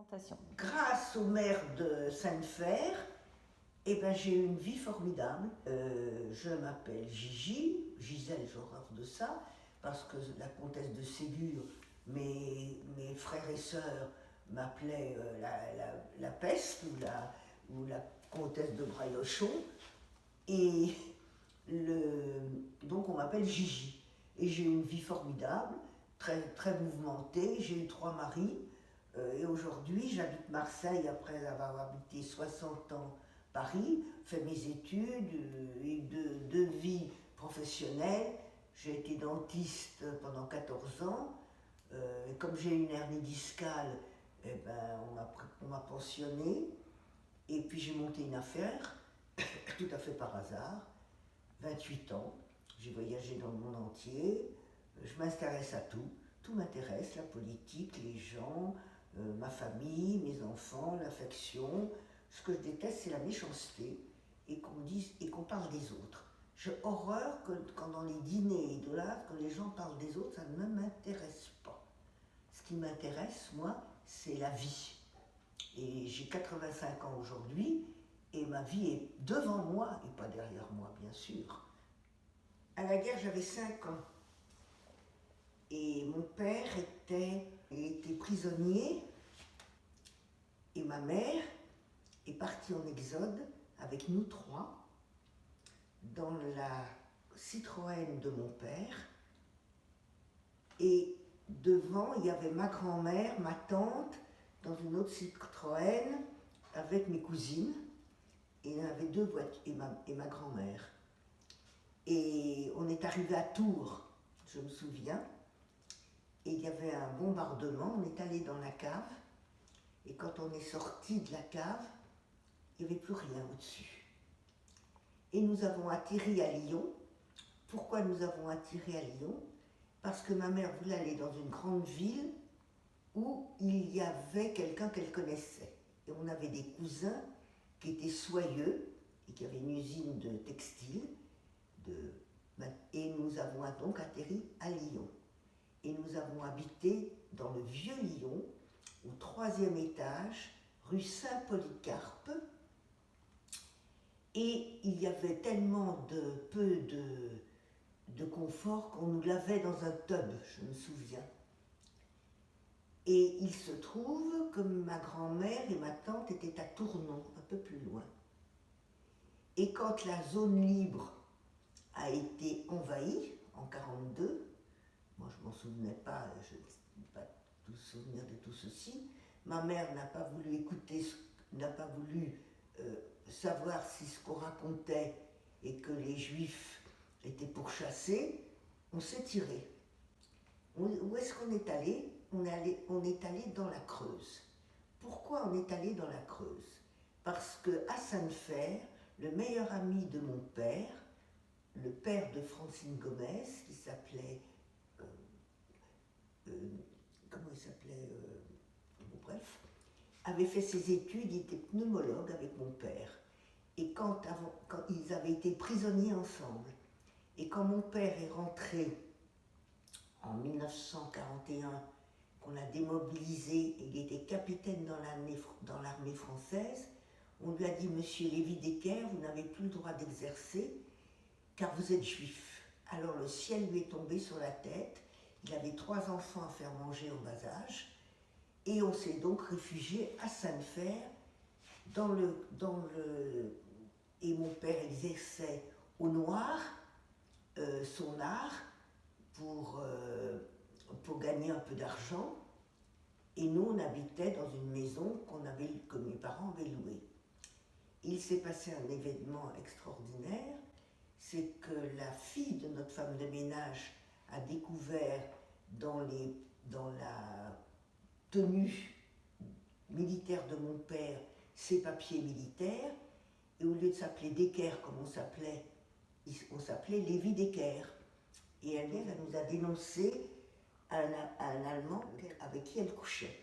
présentation. Grâce au maire de Sainte-Fère, j'ai eu une vie formidable. Je m'appelle Gigi, Gisèle, je rêve de ça, parce que la comtesse de Ségur, mes frères et sœurs m'appelaient la peste ou la comtesse de Braillochon. Et donc on m'appelle Gigi. Et j'ai eu une vie formidable, très, très mouvementée. J'ai eu 3 maris. Et aujourd'hui, j'habite Marseille après avoir habité 60 ans Paris, fait mes études, et deux vies professionnelles. J'ai été dentiste pendant 14 ans. Et comme j'ai une hernie discale, on m'a pensionné. Et puis j'ai monté une affaire, tout à fait par hasard, 28 ans. J'ai voyagé dans le monde entier. Je m'intéresse à tout. Tout m'intéresse, la politique, les gens, ma famille, mes enfants, l'affection. Ce que je déteste, c'est la méchanceté et qu'on parle des autres. J'ai horreur quand dans les dîners idolâtres, quand les gens parlent des autres, ça ne m'intéresse pas. Ce qui m'intéresse, moi, c'est la vie. Et j'ai 85 ans aujourd'hui, et ma vie est devant moi et pas derrière moi, bien sûr. À la guerre, j'avais 5 ans. Et mon père était prisonnier, et ma mère est partie en exode avec nous 3 dans la Citroën de mon père. Et devant, il y avait ma grand-mère, ma tante, dans une autre Citroën avec mes cousines. Et il y en avait 2 voitures, et ma grand-mère. Et on est arrivé à Tours, je me souviens. Et il y avait un bombardement, on est allé dans la cave. Et quand on est sorti de la cave, il n'y avait plus rien au-dessus. Et nous avons atterri à Lyon. Pourquoi nous avons atterri à Lyon? Parce que ma mère voulait aller dans une grande ville où il y avait quelqu'un qu'elle connaissait. Et on avait des cousins qui étaient soyeux et qui avaient une usine de textile. Et nous avons donc atterri à Lyon. Et nous avons habité dans le vieux Lyon, au 3e étage, rue Saint-Polycarpe. Et il y avait tellement peu de confort qu'on nous lavait dans un tub, je me souviens. Et il se trouve que ma grand-mère et ma tante étaient à Tournon, un peu plus loin. Et quand la zone libre a été envahie, en 1942, moi je ne m'en souvenais pas, je n'ai pas tout souvenir de tout ceci, ma mère n'a pas voulu écouter, n'a pas voulu savoir si ce qu'on racontait et que les Juifs étaient pourchassés, on s'est tiré. Où est-ce qu'on est allé? On est allé dans la Creuse. Pourquoi on est allé dans la Creuse? Parce qu'à Sainte-Fère, le meilleur ami de mon père, le père de Francine Gomez, qui s'appelait... comment il s'appelait bref, avait fait ses études, il était pneumologue avec mon père. Et quand ils avaient été prisonniers ensemble, et quand mon père est rentré en 1941, qu'on l'a démobilisé et il était capitaine dans l'armée française, on lui a dit « Monsieur Lévy-Desquer, vous n'avez plus le droit d'exercer car vous êtes juif ». Alors le ciel lui est tombé sur la tête, il avait 3 enfants à faire manger au bas âge, et on s'est donc réfugié à Sainte-Fère, et mon père exerçait au noir son art pour gagner un peu d'argent, et nous on habitait dans une maison que mes parents avaient louée. Il s'est passé un événement extraordinaire, c'est que la fille de notre femme de ménage a découvert dans la tenue militaire de mon père ses papiers militaires, et au lieu de s'appeler Desquer comme on s'appelait Lévy-Desquer. Et elle nous a dénoncé à un Allemand avec qui elle couchait.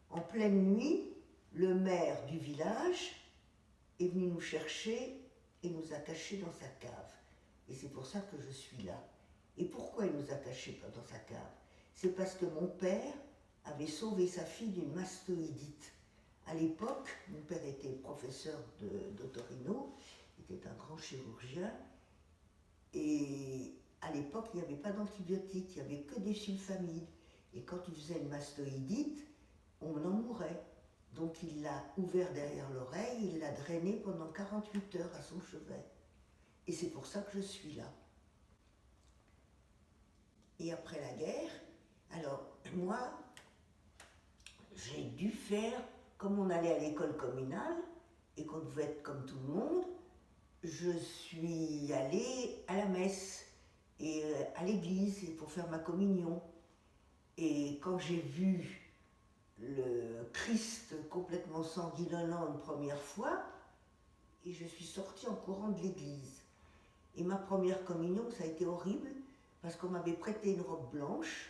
En pleine nuit, le maire du village est venu nous chercher et nous a cachés dans sa cave. Et c'est pour ça que je suis là. Et pourquoi il nous a cachés dans sa cave? C'est parce que mon père avait sauvé sa fille d'une mastoïdite. À l'époque, mon père était professeur d'otorino, il était un grand chirurgien, et à l'époque, il n'y avait pas d'antibiotiques, il n'y avait que des sulfamides. Et quand il faisait une mastoïdite, on en mourait. Donc il l'a ouvert derrière l'oreille, il l'a drainé pendant 48 heures à son chevet. Et c'est pour ça que je suis là. Et après la guerre, alors moi, j'ai dû faire, comme on allait à l'école communale, et qu'on devait être comme tout le monde, je suis allée à la messe, et à l'église, pour faire ma communion. Et quand j'ai vu le Christ complètement sanguinolent une première fois, et je suis sortie en courant de l'église. Et ma première communion, ça a été horrible, parce qu'on m'avait prêté une robe blanche,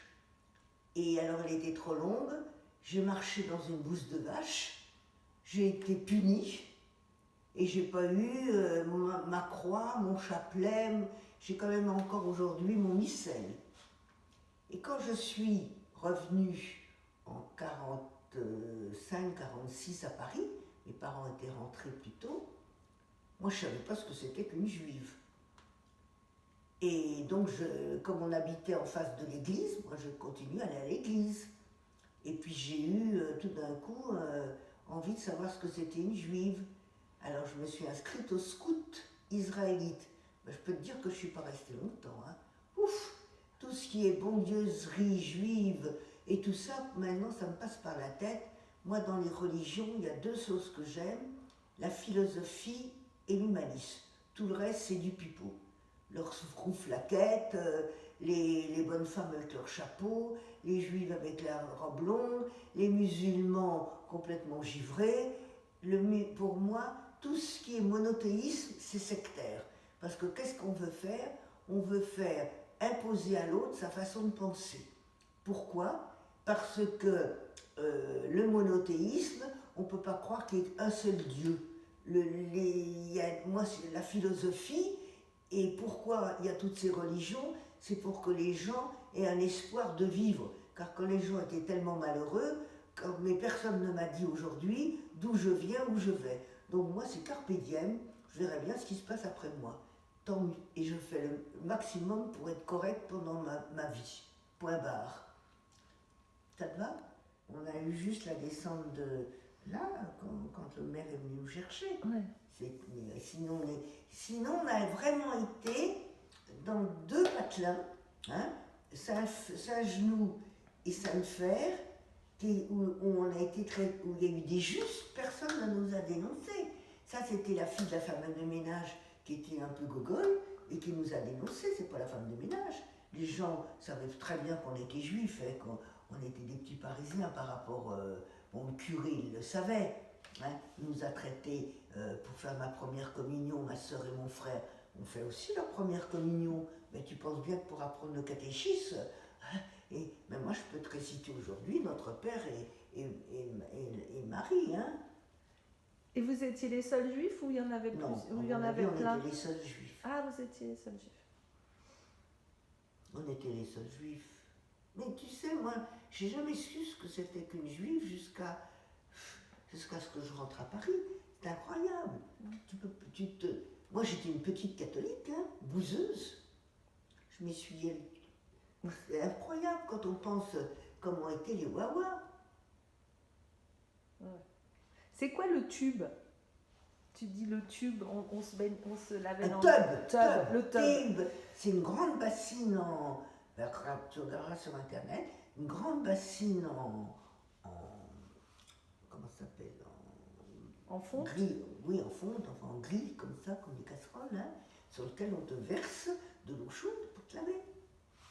et alors elle était trop longue, j'ai marché dans une bouse de vache, j'ai été punie, et j'ai pas eu ma croix, mon chapelet, j'ai quand même encore aujourd'hui mon missel. Et quand je suis revenue en 45-46 à Paris, mes parents étaient rentrés plus tôt, moi je ne savais pas ce que c'était qu'une juive. Et donc, comme on habitait en face de l'église, moi je continue à aller à l'église. Et puis j'ai eu tout d'un coup envie de savoir ce que c'était une juive. Alors je me suis inscrite au scout israélite. Ben, je peux te dire que je ne suis pas restée longtemps. Hein. Ouf! Tout ce qui est bondieuserie juive et tout ça, maintenant ça me passe par la tête. Moi dans les religions, il y a deux choses que j'aime, la philosophie et l'humanisme. Tout le reste c'est du pipeau. Leurs frouflaquettes, les bonnes femmes avec leur chapeau, les juives avec la robe longue, les musulmans complètement givrés. Pour moi, tout ce qui est monothéisme, c'est sectaire. Parce que qu'est-ce qu'on veut faire? On veut faire imposer à l'autre sa façon de penser. Pourquoi? Parce que le monothéisme, on ne peut pas croire qu'il y ait un seul Dieu. Moi, c'est la philosophie. Et pourquoi il y a toutes ces religions? C'est pour que les gens aient un espoir de vivre. Car quand les gens étaient tellement malheureux, mais personne ne m'a dit aujourd'hui d'où je viens, où je vais. Donc moi, c'est carpe diem, je verrai bien ce qui se passe après moi. Tant mieux. Et je fais le maximum pour être correct pendant ma vie. Point barre. Ça te va? On a eu juste la descente de là, quand le maire est venu nous chercher. Ouais. Sinon, on a vraiment été dans deux patelins, hein, Saint-Genoux et Sainte-Fer, où on a été où il y a eu des justes, personne ne nous a dénoncés. Ça, c'était la fille de la femme de ménage qui était un peu gogole et qui nous a dénoncés, c'est pas la femme de ménage. Les gens savaient très bien qu'on était juifs, hein, qu'on était des petits Parisiens par rapport. Bon, le curé, il le savait. Hein, il nous a traités pour faire ma première communion, ma soeur et mon frère. On fait aussi leur première communion. Mais tu penses bien que pour apprendre le catéchisme, mais moi je peux te réciter aujourd'hui notre Père et Marie. Hein. Et vous étiez les seuls juifs ou il y en avait plus? Non, ou il y en avait plein? On était les seuls juifs. Ah, vous étiez les seuls juifs. On était les seuls juifs. Mais tu sais, moi, j'ai jamais su ce que c'était qu'une juive jusqu'à ce que je rentre à Paris. C'est incroyable. Moi, j'étais une petite catholique, hein, bouseuse. Je m'essuyais. C'est incroyable quand on pense comment étaient les Wawa. Ouais. C'est quoi le tube? Tu dis le tube, on se lavait dans le tub. C'est une grande bassine en... Tu regarderas sur internet, une grande bassine en comment ça s'appelle? En fonte? Gris, oui, en fonte, enfin en gris, comme ça, comme des casseroles, hein, sur lequel on te verse de l'eau chaude pour te laver.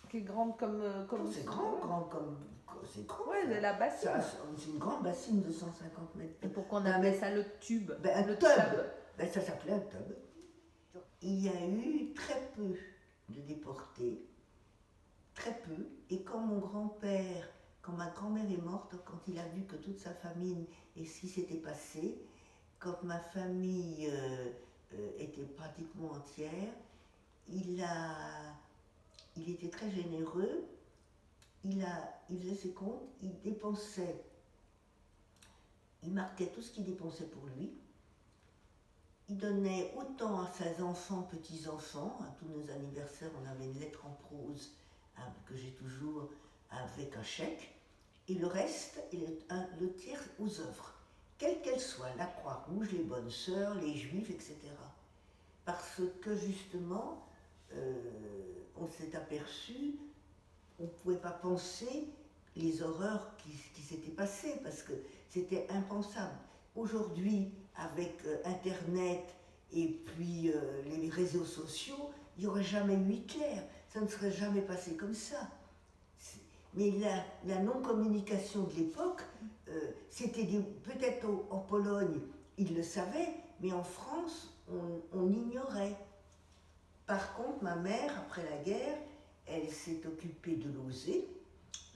Qui est grande comme c'est grand, c'est grand. Ouais, de la bassine. C'est une grande bassine de 150 mètres. Et pourquoi on appelait ça le tube? Un le tub. Ben, ça s'appelait un tub. Il y a eu très peu de déportés, très peu. Et quand ma grand-mère est morte, quand il a vu que toute sa famille et ce qui s'était passé, quand ma famille était pratiquement entière, il était très généreux. Il faisait ses comptes, il il marquait tout ce qu'il dépensait pour lui. Il donnait autant à ses enfants, petits-enfants. À tous nos anniversaires, on avait une lettre en prose que j'ai toujours avec un chèque. Et le reste, le tiers aux œuvres, quelles qu'elles soient, la Croix-Rouge, les Bonnes Sœurs, les Juifs, etc. Parce que justement, on s'est aperçu, on ne pouvait pas penser les horreurs qui s'étaient passées, parce que c'était impensable. Aujourd'hui, avec Internet et puis les réseaux sociaux, il n'y aurait jamais eu Hitler, ça ne serait jamais passé comme ça. Mais la non-communication de l'époque, c'était peut-être en Pologne, ils le savaient, mais en France, on ignorait. Par contre, ma mère, après la guerre, elle s'est occupée de l'OSE,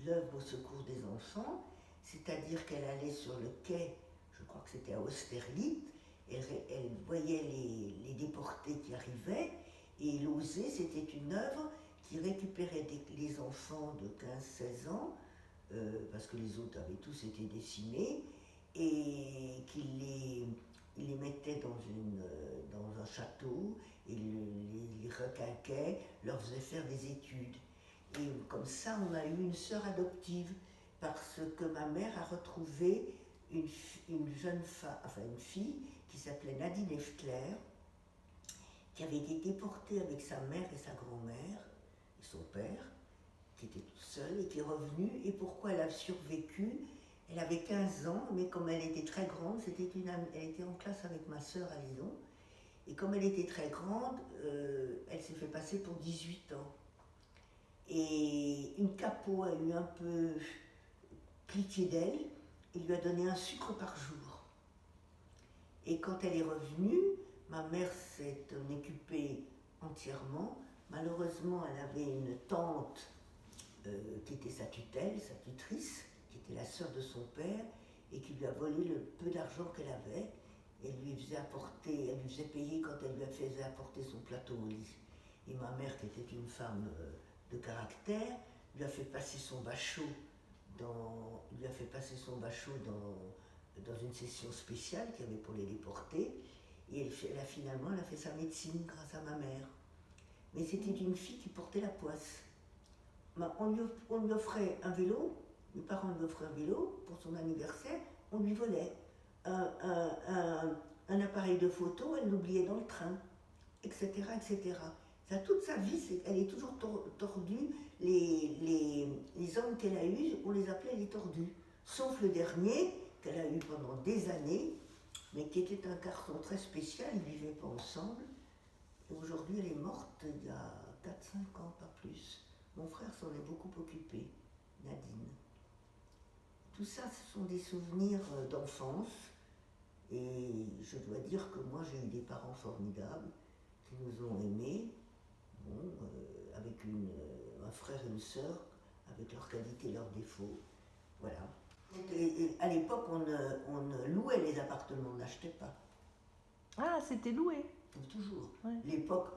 l'œuvre au secours des enfants, c'est-à-dire qu'elle allait sur le quai, je crois que c'était à Austerlitz, elle voyait les déportés qui arrivaient, et l'OSE, c'était une œuvre qui récupérait les enfants de 15-16 ans, parce que les autres avaient tous été décimés, et qui les mettait dans un château, et les requinquait, leur faisait faire des études. Et comme ça, on a eu une sœur adoptive, parce que ma mère a retrouvé une fille qui s'appelait Nadine Eftler, qui avait été déportée avec sa mère et sa grand-mère, et son père, qui était toute seule et qui est revenue. Et pourquoi elle a survécu? Elle avait 15 ans, mais comme elle était très grande, elle était en classe avec ma sœur à Lyon, et comme elle était très grande, elle s'est fait passer pour 18 ans. Et une capot a eu un peu pitié d'elle et lui a donné un sucre par jour. Et quand elle est revenue, ma mère s'est occupée entièrement. Malheureusement, elle avait une tante qui était sa tutelle, sa tutrice, qui était la sœur de son père, et qui lui a volé le peu d'argent qu'elle avait. Elle lui faisait payer quand elle lui faisait apporter son plateau au lit. Et ma mère, qui était une femme de caractère, lui a fait passer son bachot dans une session spéciale qu'il y avait pour les déportés. Et elle a fait sa médecine grâce à ma mère. Mais c'était une fille qui portait la poisse. On lui offrait un vélo, mes parents lui offraient un vélo pour son anniversaire, on lui volait un appareil de photo, elle l'oubliait dans le train, etc., etc. Ça, toute sa vie, elle est toujours tordue. Les hommes qu'elle a eus, on les appelait les tordus. Sauf le dernier, qu'elle a eu pendant des années, mais qui était un garçon très spécial, ils ne vivaient pas ensemble. Et aujourd'hui, elle est morte il y a 4-5 ans, pas plus. Mon frère s'en est beaucoup occupé, Nadine. Tout ça, ce sont des souvenirs d'enfance. Et je dois dire que moi, j'ai eu des parents formidables qui nous ont aimés, avec un frère et une sœur, avec leurs qualités et leurs défauts. Voilà. Et à l'époque, on louait les appartements, on n'achetait pas. Ah, c'était loué. Toujours. Ouais. L'époque,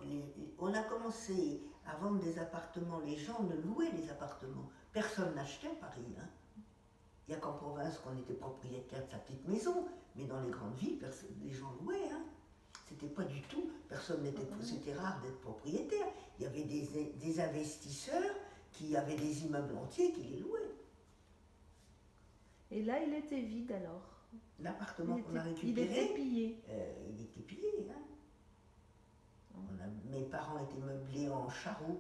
on a commencé à vendre des appartements, les gens ne louaient les appartements. Personne n'achetait Paris. Hein. Il n'y a qu'en province qu'on était propriétaire de sa petite maison, mais dans les grandes villes, les gens louaient. Hein. C'était pas du tout, c'était rare d'être propriétaire. Il y avait des investisseurs qui avaient des immeubles entiers qui les louaient. Et là, il était vide alors. L'appartement qu'on a récupéré, il était pillé. Il était pillé. Hein. Mes parents étaient meublés en charreau,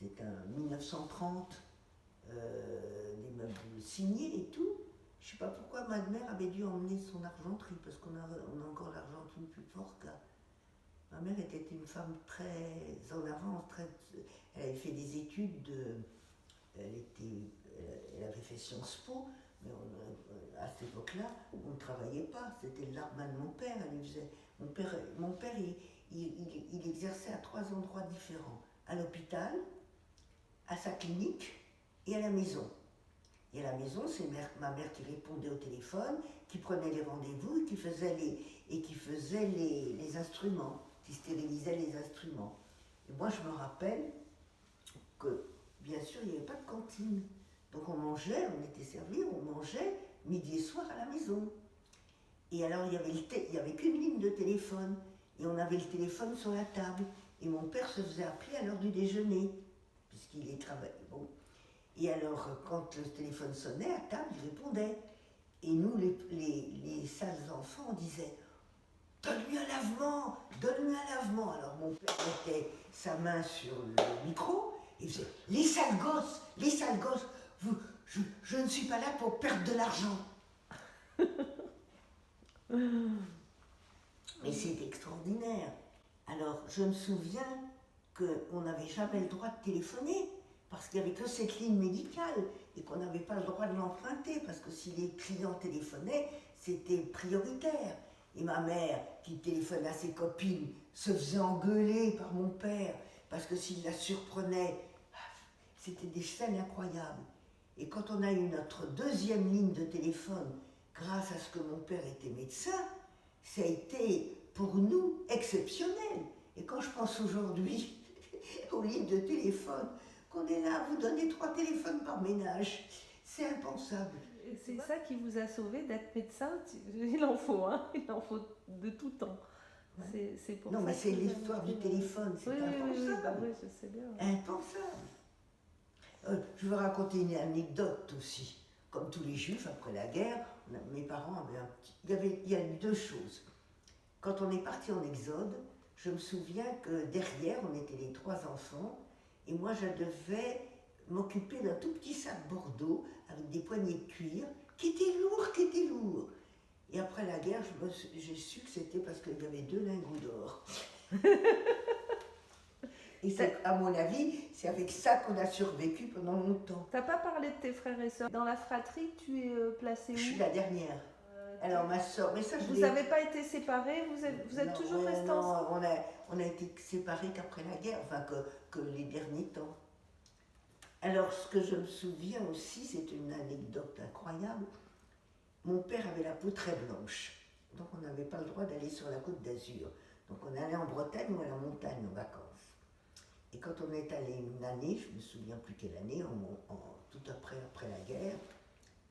c'est un 1930, des meubles signés et tout. Je ne sais pas pourquoi ma mère avait dû emmener son argenterie, parce qu'on a encore l'argenterie plus fort qu'à. Ma mère était une femme très en avance, elle avait fait des études, elle avait fait Sciences Po, mais à cette époque-là, on ne travaillait pas, c'était l'armement de mon père, elle faisait. Mon père il exerçait à 3 endroits différents, à l'hôpital, à sa clinique et à la maison. Et à la maison, c'est ma mère qui répondait au téléphone, qui prenait les rendez-vous et qui faisait les instruments, qui stérilisait les instruments. Et moi, je me rappelle que, bien sûr, il n'y avait pas de cantine. Donc on mangeait, on était servis, on mangeait midi et soir à la maison. Et alors, il y avait qu'une ligne de téléphone. Et on avait le téléphone sur la table. Et mon père se faisait appeler à l'heure du déjeuner, puisqu'il est travaillé. Bon. Et alors, quand le téléphone sonnait à table, il répondait. Et nous, les sales enfants, on disait « Donne-lui un lavement, donne-lui un lavement !» Alors mon père mettait sa main sur le micro et faisait « Les sales gosses, je ne suis pas là pour perdre de l'argent. » Mais c'est extraordinaire. Alors, je me souviens qu'on n'avait jamais le droit de téléphoner parce qu'il n'y avait que cette ligne médicale et qu'on n'avait pas le droit de l'emprunter parce que si les clients téléphonaient, c'était prioritaire. Et ma mère, qui téléphonait à ses copines, se faisait engueuler par mon père parce que s'il la surprenait, c'était des scènes incroyables. Et quand on a eu notre deuxième ligne de téléphone, grâce à ce que mon père était médecin, ça a été pour nous exceptionnel. Et quand je pense aujourd'hui aux lignes de téléphone, qu'on est là à vous donner 3 téléphones par ménage, c'est impensable. C'est ça qui vous a sauvé d'être médecin. Il en faut, hein. Il en faut de tout temps. Ouais. C'est pour non, ça mais c'est l'histoire du téléphone, c'est impensable. Bah oui, je sais bien. Impensable. Je veux raconter une anecdote aussi. Comme tous les juifs, après la guerre, mes parents avaient un petit... Il y a eu 2 choses. Quand on est parti en Exode, je me souviens que derrière, on était les 3 enfants, et moi je devais m'occuper d'un tout petit sac Bordeaux avec des poignées de cuir qui étaient lourds. Et après la guerre, j'ai su que c'était parce qu'il y avait 2 lingots d'or. Et c'est, à mon avis, c'est avec ça qu'on a survécu pendant longtemps. T'as pas parlé de tes frères et sœurs. Dans la fratrie, tu es placée où? Je suis la dernière. Alors ma soeur, mais ça je Vous n'avez pas été séparés? Vous êtes non, toujours restés ensemble? On a été séparés qu'après la guerre, enfin que les derniers temps. Alors ce que je me souviens aussi, c'est une anecdote incroyable. Mon père avait la peau très blanche, donc on n'avait pas le droit d'aller sur la côte d'Azur. Donc on allait en Bretagne ou à la montagne en vacances. Et quand on est allé une année, je ne me souviens plus quelle année, tout après la guerre,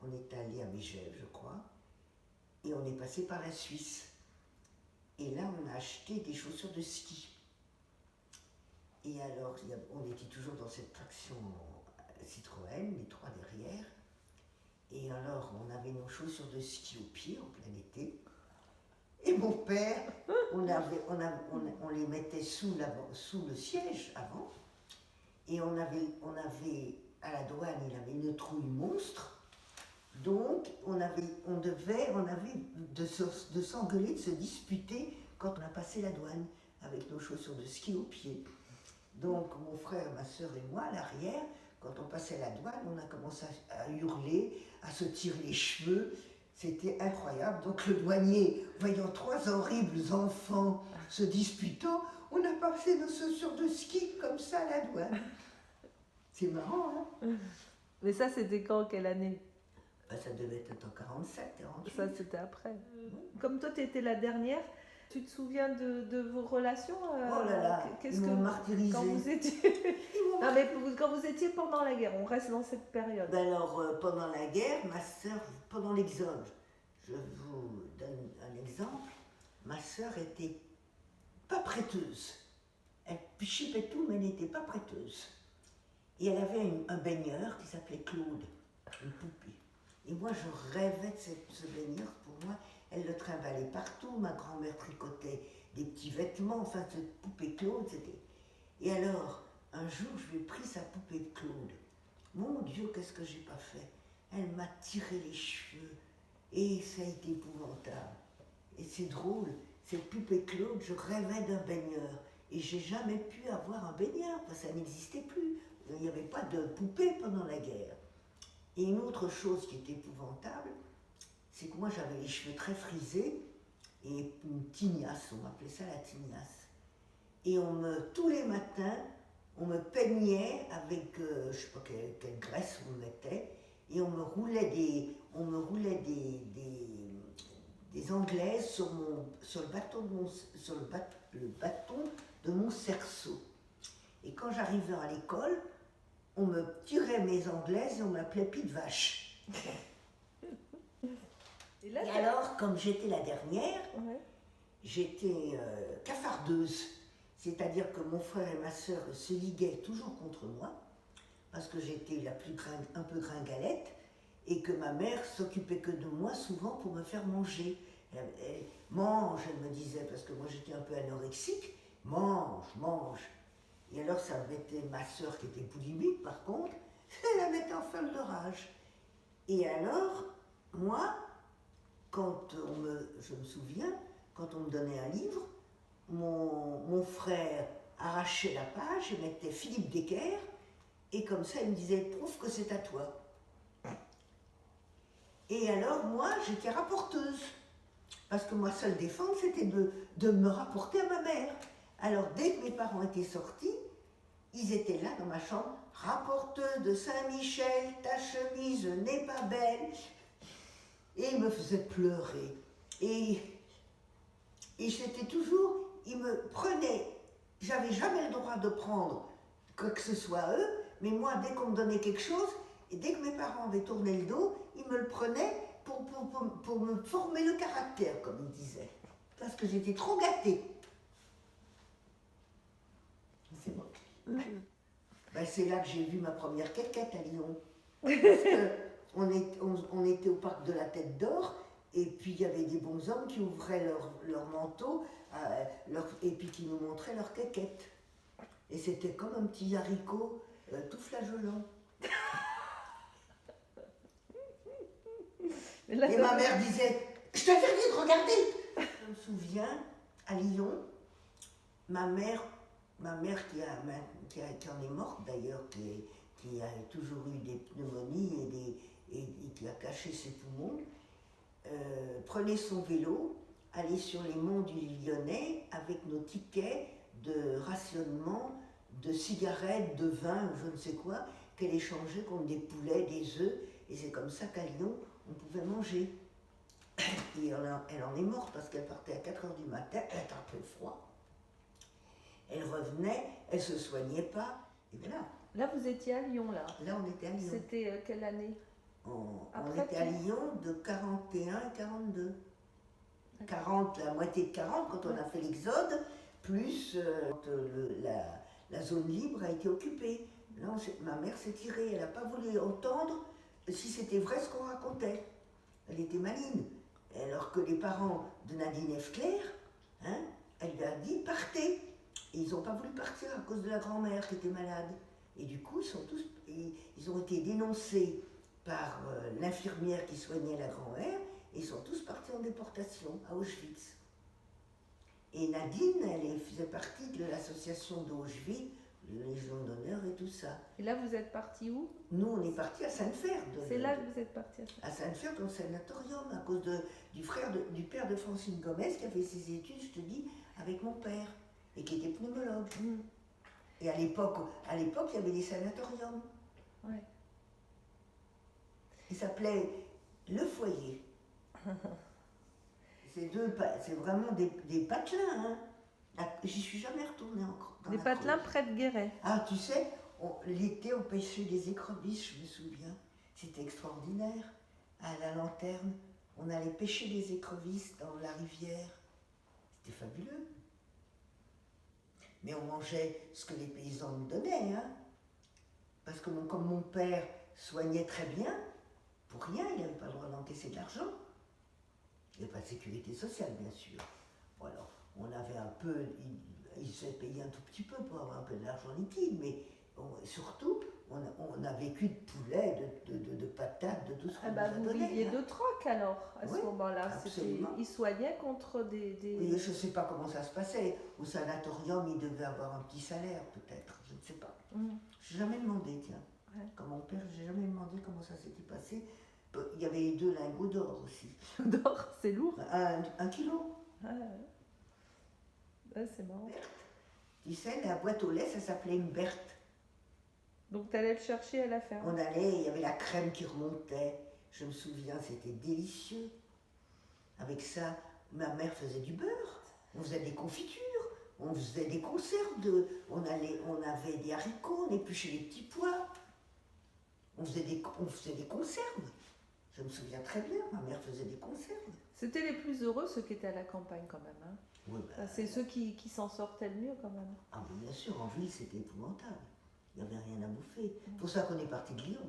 on est allé à Megève, je crois, et on est passé par la Suisse. Et là, on a acheté des chaussures de ski. Et alors, on était toujours dans cette traction Citroën, les 3 derrière. Et alors, on avait nos chaussures de ski au pied, en plein été. Et mon père, on les mettait sous le siège avant. Et on avait à la douane, il avait une trouille monstre. Donc, on avait de s'engueuler, de se disputer quand on a passé la douane avec nos chaussures de ski au pied. Donc, mon frère, ma soeur et moi, à l'arrière, quand on passait la douane, on a commencé à hurler, à se tirer les cheveux. C'était incroyable. Donc, le douanier, voyant 3 horribles enfants se disputant, on a passé nos chaussures de ski comme ça à la douane. C'est marrant, hein? Mais ça, c'était quand? Quelle année? Ça devait être en 47, 48. Ça, c'était après. Comme toi, tu étais la dernière, tu te souviens de vos relations? Oh là là, ils m'ont martyrisé. Quand vous étiez... non, mais quand vous étiez pendant la guerre, on reste dans cette période. Ben alors, pendant la guerre, ma sœur, pendant l'exode, je vous donne un exemple, ma sœur était pas prêteuse. Elle chipait tout, mais elle n'était pas prêteuse. Et elle avait un baigneur qui s'appelait Claude, une poupée. Et moi, je rêvais de ce baigneur. Pour moi, elle le trimballait partout. Ma grand-mère tricotait des petits vêtements. Enfin, cette poupée Claude, c'était... Et alors, un jour, je lui ai pris sa poupée de Claude. Mon Dieu, qu'est-ce que j'ai pas fait? Elle m'a tiré les cheveux. Et ça a été épouvantable. Et c'est drôle, cette poupée Claude, je rêvais d'un baigneur. Et j'ai jamais pu avoir un baigneur, parce que ça n'existait plus. Il n'y avait pas de poupée pendant la guerre. Et une autre chose qui était épouvantable, c'est que moi j'avais les cheveux très frisés et une tignasse, on m'appelait ça la tignasse. Et tous les matins, on me peignait avec, je ne sais pas quelle graisse on me mettait, et on me roulait des anglaises sur le bâton de mon cerceau. Et quand j'arrivais à l'école, on me tirait mes anglaises et on m'appelait Pie de Vache. Et, là, et alors, comme j'étais la dernière, ouais. J'étais cafardeuse. C'est-à-dire que mon frère et ma sœur se liguaient toujours contre moi, parce que j'étais un peu gringalette, et que ma mère s'occupait que de moi souvent pour me faire manger. Mange, elle me disait, parce que moi j'étais un peu anorexique, mange, mange. Et alors ça mettait ma sœur qui était boulimique par contre, elle la mettait en folle de rage. Et alors, moi, je me souviens, quand on me donnait un livre, mon frère arrachait la page et mettait Philippe Decker, et comme ça il me disait « prouve que c'est à toi ». Et alors moi j'étais rapporteuse, parce que ma seule défense c'était de me rapporter à ma mère. Alors dès que mes parents étaient sortis, ils étaient là dans ma chambre, « rapporteuse de Saint-Michel, ta chemise n'est pas belle ». Et ils me faisaient pleurer. Et c'était toujours, ils me prenaient, j'avais jamais le droit de prendre quoi que ce soit eux, mais moi, dès qu'on me donnait quelque chose, et dès que mes parents avaient tourné le dos, ils me le prenaient pour me former le caractère, comme ils disaient. Parce que j'étais trop gâtée. C'est bon. Ben, c'est là que j'ai vu ma première quéquette à Lyon. Parce qu'on était au parc de la Tête d'Or, et puis il y avait des bonshommes qui ouvraient leur manteau et puis qui nous montraient leur quéquette. Et c'était comme un petit haricot tout flageolant. Et ma mère disait « Je t'interdis de regarder !» Je me souviens, à Lyon, ma mère qui en est morte d'ailleurs, qui a toujours eu des pneumonies et qui a caché ses poumons, prenait son vélo, allait sur les monts du Lyonnais avec nos tickets de rationnement, de cigarettes, de vin ou je ne sais quoi, qu'elle échangeait contre des poulets, des œufs, et c'est comme ça qu'à Lyon, on pouvait manger. Et elle en est morte parce qu'elle partait à 4h du matin, elle avait un peu froid. Elle revenait, elle ne se soignait pas, et bien là. Là, vous étiez à Lyon, là. Là, on était à Lyon. C'était quelle année? On était à Lyon de 41 à 42. 40, la moitié de 40 quand on a fait l'exode, plus quand la zone libre a été occupée. Là, ma mère s'est tirée, elle n'a pas voulu entendre si c'était vrai ce qu'on racontait. Elle était maligne. Alors que les parents de Nadine Efclair, hein, elle lui a dit partez. Et ils n'ont pas voulu partir à cause de la grand-mère qui était malade. Et du coup, ils ont été dénoncés par l'infirmière qui soignait la grand-mère, et ils sont tous partis en déportation à Auschwitz. Et Nadine, elle faisait partie de l'association d'Auschwitz, de Légion d'honneur et tout ça. Et là, vous êtes partis où? Nous, on est partis à Sainte-Ferde. C'est là que vous êtes partis à Sainte-Ferde, dans le sanatorium, à cause du père de Francine Gomez, qui a fait ses études, je te dis, avec mon père, et qui était pneumologue. Mm. Et à l'époque, il y avait des sanatoriums. Ouais. Il s'appelait Le Foyer. C'est vraiment des patelins, hein. J'y suis jamais retournée encore. Des patelins près de Guéret. Ah, tu sais, l'été, on pêchait des écrevisses, je me souviens. C'était extraordinaire. À la lanterne, on allait pêcher des écrevisses dans la rivière. C'était fabuleux. Mais on mangeait ce que les paysans nous donnaient, hein. Parce que comme mon père soignait très bien, pour rien, il n'avait pas le droit d'encaisser de l'argent. Il n'y avait pas de sécurité sociale, bien sûr. Bon, alors, on avait un peu, il se payait un tout petit peu pour avoir un peu d'argent liquide, mais surtout, on a vécu de poulet, de patates, de tout ce qu'on nous a donné. Vous viviez de troc alors, à ce moment-là. Ils soignaient contre des... Oui, je ne sais pas comment ça se passait. Au sanatorium, il devait avoir un petit salaire, peut-être. Je ne sais pas. Je n'ai jamais demandé, tiens. Ouais. Comme mon père, je n'ai jamais demandé comment ça s'était passé. Il y avait 2 lingots d'or aussi. D'or, c'est lourd. 1 kilo. Ah, ouais, c'est marrant. Berthe. Tu sais, la boîte au lait, ça s'appelait une Berthe. Donc tu allais le chercher à la ferme. On allait, il y avait la crème qui remontait. Je me souviens, c'était délicieux. Avec ça, ma mère faisait du beurre. On faisait des confitures. On faisait des conserves. On avait des haricots, on épluchait les petits pois. On faisait des conserves. Je me souviens très bien, ma mère faisait des conserves. C'était les plus heureux, ceux qui étaient à la campagne quand même. Hein. Oui, c'est ceux qui s'en sortaient le mieux quand même. Ah oui, bien sûr, en ville c'était épouvantable. Il n'y avait rien à bouffer. C'est pour ça qu'on est parti de Lyon.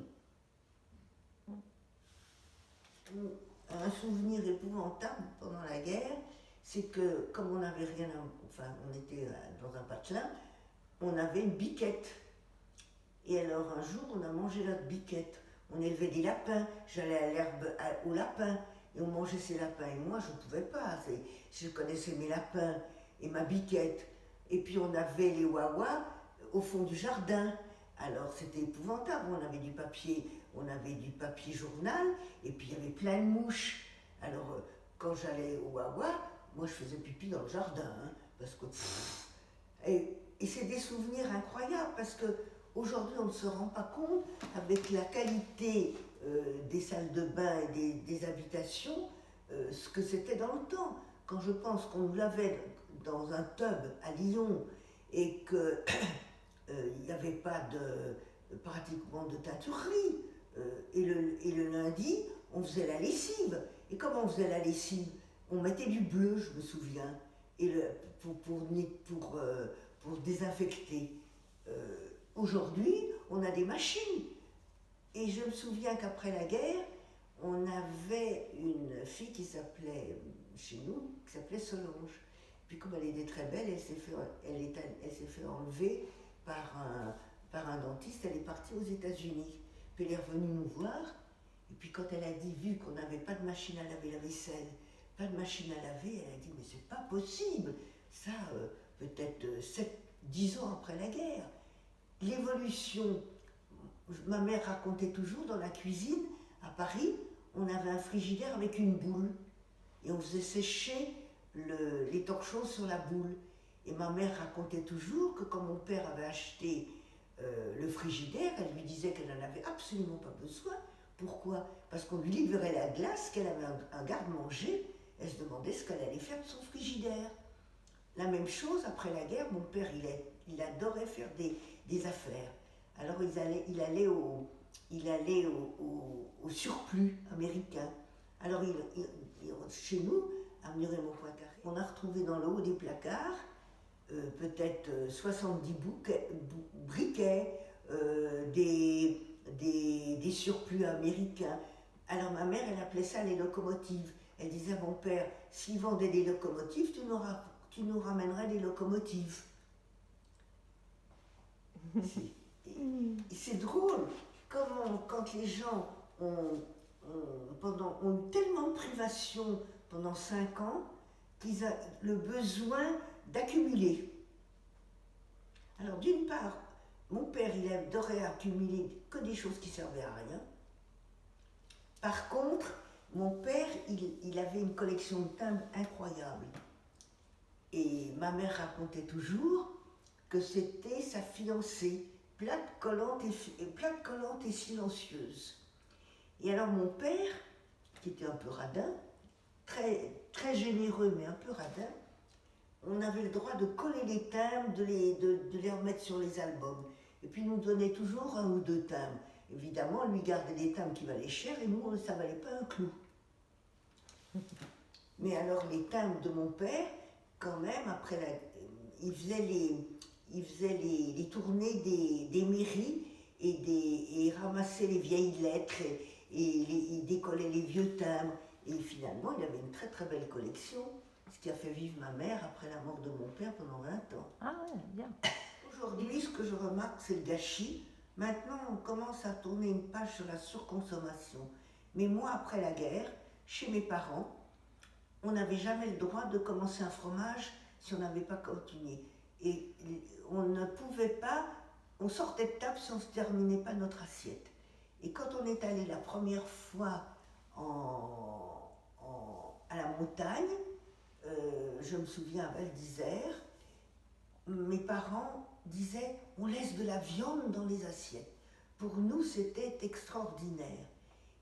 Un souvenir épouvantable pendant la guerre, c'est que comme on n'avait rien enfin on était dans un patelin, on avait une biquette. Et alors un jour on a mangé notre biquette. On élevait des lapins, j'allais à l'herbe aux lapins et on mangeait ces lapins. Et moi je ne pouvais pas, je connaissais mes lapins et ma biquette. Et puis on avait les wawas au fond du jardin. Alors c'était épouvantable, on avait du papier journal et puis il y avait plein de mouches. Alors quand j'allais au wawa, moi je faisais pipi dans le jardin, hein, parce que et c'est des souvenirs incroyables parce que aujourd'hui on ne se rend pas compte avec la qualité des salles de bain et des habitations ce que c'était dans le temps. Quand je pense qu'on nous lavait dans un tub à Lyon et que il n'y avait pas pratiquement de teinturerie. Et le lundi, on faisait la lessive. Et comment on faisait la lessive? On mettait du bleu, je me souviens, pour désinfecter. Aujourd'hui, on a des machines. Et je me souviens qu'après la guerre, on avait une fille qui s'appelait, chez nous, qui s'appelait Solange. Puis comme elle était très belle, elle s'est fait enlever par un dentiste, elle est partie aux États-Unis. Puis elle est revenue nous voir, et puis quand elle a vu qu'on n'avait pas de machine à laver la vaisselle, pas de machine à laver, elle a dit mais c'est pas possible, ça peut-être 7-10 ans après la guerre. L'évolution, ma mère racontait toujours dans la cuisine, à Paris, on avait un frigidaire avec une boule, et on faisait sécher les torchons sur la boule. Et ma mère racontait toujours que quand mon père avait acheté le frigidaire, elle lui disait qu'elle n'en avait absolument pas besoin. Pourquoi? Parce qu'on lui livrait la glace, qu'elle avait un garde-manger, elle se demandait ce qu'elle allait faire de son frigidaire. La même chose, après la guerre, mon père, il adorait faire des affaires. Alors il allait au surplus américain. Alors chez nous, à Muret-Mont-Poincaré, on a retrouvé dans le haut des placards peut-être 70 briquets, des surplus américains. Alors ma mère, elle appelait ça les locomotives. Elle disait à mon père, s'ils vendaient des locomotives, tu nous ramènerais des locomotives. C'est drôle, quand les gens ont eu tellement de privations pendant 5 ans, qu'ils ont le besoin d'accumuler. Alors d'une part, mon père, il adorait accumuler que des choses qui servaient à rien. Par contre, mon père, il avait une collection de timbres incroyable. Et ma mère racontait toujours que c'était sa fiancée, plate, collante et silencieuse. Et alors mon père, qui était un peu radin, très, très généreux mais un peu radin, on avait le droit de coller les timbres, de les remettre sur les albums. Et puis il nous donnait toujours 1 ou 2 timbres. Évidemment, lui gardait des timbres qui valaient cher et nous, ça ne valait pas un clou. Mais alors les timbres de mon père, quand même, il faisait les tournées des mairies et ramassait les vieilles lettres et il décollait les vieux timbres. Et finalement, il avait une très très belle collection, ce qui a fait vivre ma mère après la mort de mon père pendant 20 ans. Ah ouais, bien. Aujourd'hui, ce que je remarque, c'est le gâchis. Maintenant, on commence à tourner une page sur la surconsommation. Mais moi, après la guerre, chez mes parents, on n'avait jamais le droit de commencer un fromage si on n'avait pas continué. Et on ne pouvait pas, on sortait de table si on ne se terminait pas notre assiette. Et quand on est allé la première fois à la montagne, je me souviens à Val d'Isère, mes parents disaient on laisse de la viande dans les assiettes. Pour nous, c'était extraordinaire.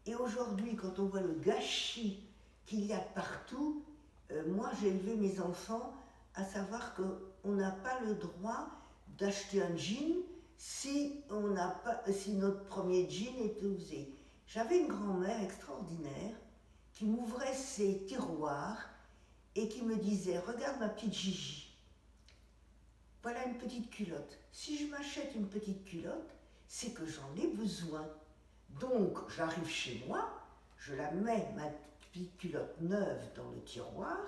Et aujourd'hui, quand on voit le gâchis qu'il y a partout, moi j'ai élevé mes enfants à savoir qu'on n'a pas le droit d'acheter un jean si notre premier jean est usé. J'avais une grand-mère extraordinaire qui m'ouvrait ses tiroirs et qui me disait « Regarde ma petite Gigi, voilà une petite culotte. Si je m'achète une petite culotte, c'est que j'en ai besoin. Donc j'arrive chez moi, je la mets, ma petite culotte neuve, dans le tiroir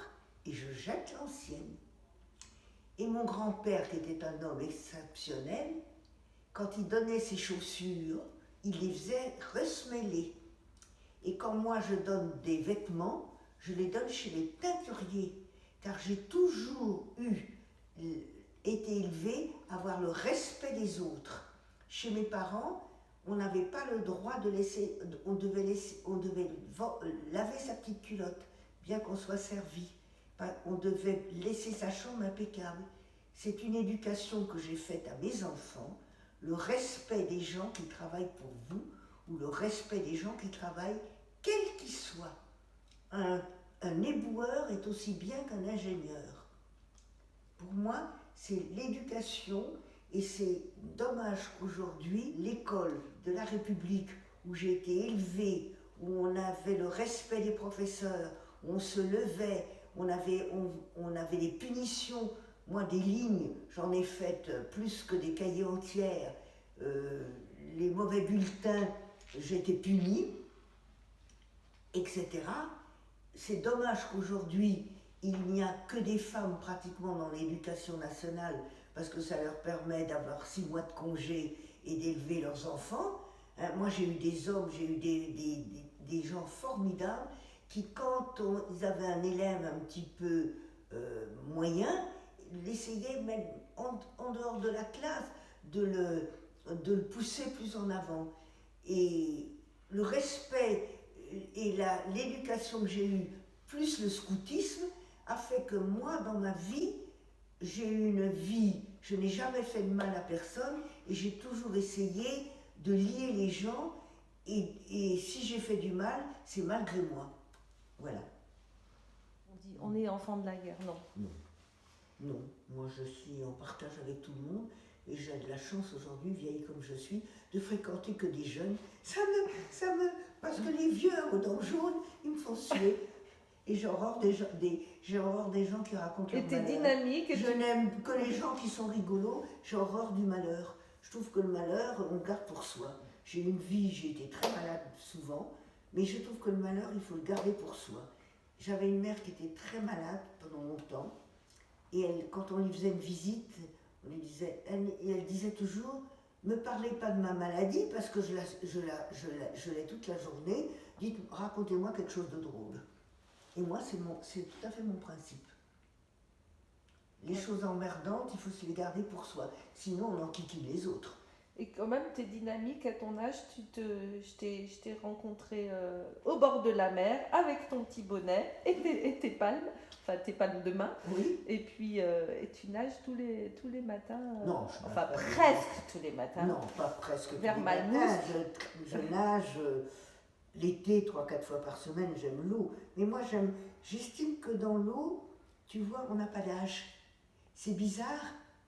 et je jette l'ancienne. » Et mon grand-père, qui était un homme exceptionnel, quand il donnait ses chaussures, il les faisait ressemeler. Et quand moi je donne des vêtements, je les donne chez les teinturiers, car j'ai toujours été élevée à avoir le respect des autres. Chez mes parents, on n'avait pas le droit de laisser, on devait laver sa petite culotte, bien qu'on soit servi. On devait laisser sa chambre impeccable. C'est une éducation que j'ai faite à mes enfants, le respect des gens qui travaillent pour vous, ou le respect des gens qui travaillent, quels qu'ils soient. Un éboueur est aussi bien qu'un ingénieur. Pour moi, c'est l'éducation, et c'est dommage qu'aujourd'hui, l'école de la République, où j'ai été élevée, où on avait le respect des professeurs, où on se levait, on avait des punitions. Moi, des lignes, j'en ai faites plus que des cahiers entiers. Les mauvais bulletins, j'étais punie, etc. C'est dommage qu'aujourd'hui, il n'y a que des femmes pratiquement dans l'éducation nationale, parce que ça leur permet d'avoir 6 mois de congé et d'élever leurs enfants. Moi, j'ai eu des hommes, j'ai eu des gens formidables qui, quand ils avaient un élève un petit peu moyen, l'essayaient même en dehors de la classe de le pousser plus en avant. Et le respect et l'éducation que j'ai eue, plus le scoutisme, a fait que moi, dans ma vie, j'ai eu une vie, je n'ai jamais fait de mal à personne, et j'ai toujours essayé de lier les gens, et si j'ai fait du mal, c'est malgré moi. Voilà. On est enfant de la guerre, non? Non. Non, moi je suis en partage avec tout le monde, et j'ai de la chance aujourd'hui, vieille comme je suis, de fréquenter que des jeunes. Parce que les vieux aux dents jaunes, ils me font suer. Et j'ai horreur des gens qui racontent leur malheur. Et t'es dynamique. Je n'aime que les gens qui sont rigolos, j'ai horreur du malheur. Je trouve que le malheur, on le garde pour soi. J'ai une vie, j'ai été très malade souvent, mais je trouve que le malheur, il faut le garder pour soi. J'avais une mère qui était très malade pendant longtemps, et elle, quand on lui faisait une visite, on lui disait, elle disait toujours, ne me parlez pas de ma maladie, parce que je l'ai toute la journée, racontez-moi quelque chose de drôle. Et moi, c'est tout à fait mon principe. Les choses emmerdantes, il faut se les garder pour soi. Sinon, on enquiquine les autres. Et quand même, tu es dynamique à ton âge. Je t'ai rencontré au bord de la mer avec ton petit bonnet et tes palmes, enfin tes palmes de main. Oui. Et puis, et tu nages tous les matins. Non, enfin, presque tous les matins. Non, pas presque tous les matins. Je nage l'été 3-4 fois par semaine, j'aime l'eau. Mais moi, j'estime que dans l'eau, tu vois, on n'a pas d'âge. C'est bizarre,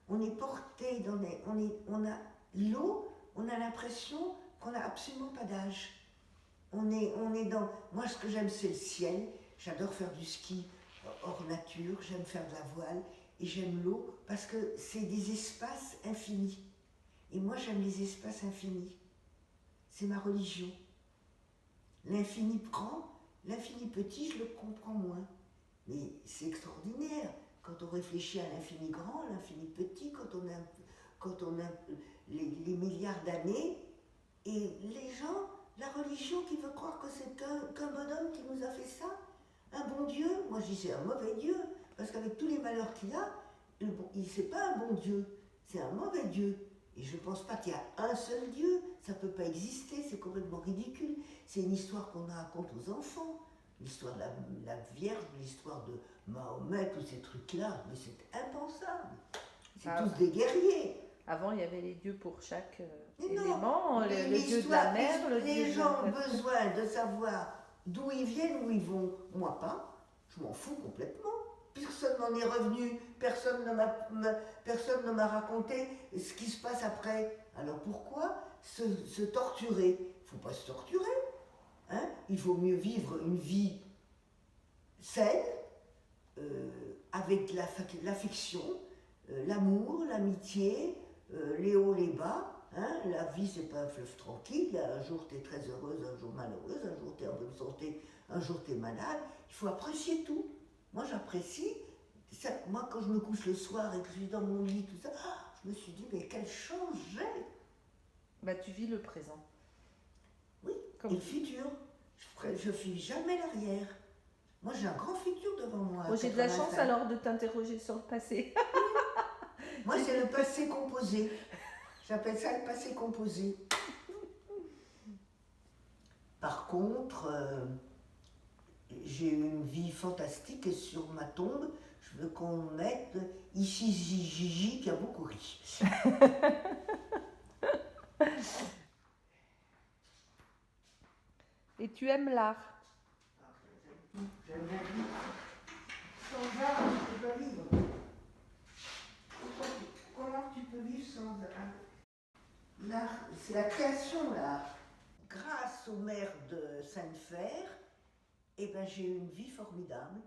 on est porté dans l'eau, on a l'impression qu'on n'a absolument pas d'âge. On est dans... Moi, ce que j'aime, c'est le ciel. J'adore faire du ski hors nature, j'aime faire de la voile, et j'aime l'eau, parce que c'est des espaces infinis. Et moi, j'aime les espaces infinis. C'est ma religion. L'infini grand, l'infini petit, je le comprends moins. Mais c'est extraordinaire quand on réfléchit à l'infini grand, à l'infini petit, quand on a les milliards d'années, et les gens, la religion qui veut croire que c'est qu'un bonhomme qui nous a fait ça, un bon Dieu. Moi je dis c'est un mauvais Dieu, parce qu'avec tous les malheurs qu'il a, c'est pas un bon Dieu, c'est un mauvais Dieu. Et je ne pense pas qu'il y a un seul Dieu, ça ne peut pas exister, c'est complètement ridicule. C'est une histoire qu'on raconte aux enfants, l'histoire de la Vierge, l'histoire de Mahomet, tous ces trucs-là, mais c'est impensable. C'est tous des guerriers. Avant, il y avait les dieux pour chaque élément, le dieu de la mer, le dieu les gens ont besoin de savoir d'où ils viennent, où ils vont. Moi pas, je m'en fous complètement. Personne n'en est revenu, personne ne m'a raconté ce qui se passe après. Alors pourquoi se torturer? Il ne faut pas se torturer. Hein? Il vaut mieux vivre une vie saine, avec l'affection, l'amour, l'amitié, les hauts, les bas. Hein? La vie, c'est pas un fleuve tranquille. Un jour, tu es très heureuse, un jour malheureuse, un jour, tu es en bonne santé, un jour, tu es malade. Il faut apprécier tout. Moi, j'apprécie. Moi, quand je me couche le soir et que je suis dans mon lit, tout ça, je me suis dit, mais quelle chance j'ai! Bah, tu vis le présent. Oui, et le futur. Je ne vis jamais l'arrière. Moi, j'ai un grand futur devant moi. Oh, j'ai de la chance alors de t'interroger sur le passé. Moi, c'est le passé composé. J'appelle ça le passé composé. Par contre, j'ai eu une vie fantastique et sur ma tombe, je veux qu'on mette ici Gigi qui a beaucoup ri. Et tu aimes l'art? J'aime la vie. Sans art, tu peux pas vivre. Comment tu peux vivre sans art? L'art, c'est la création, l'art. Grâce aux mères de Sainte-Fère, eh ben, j'ai eu une vie formidable.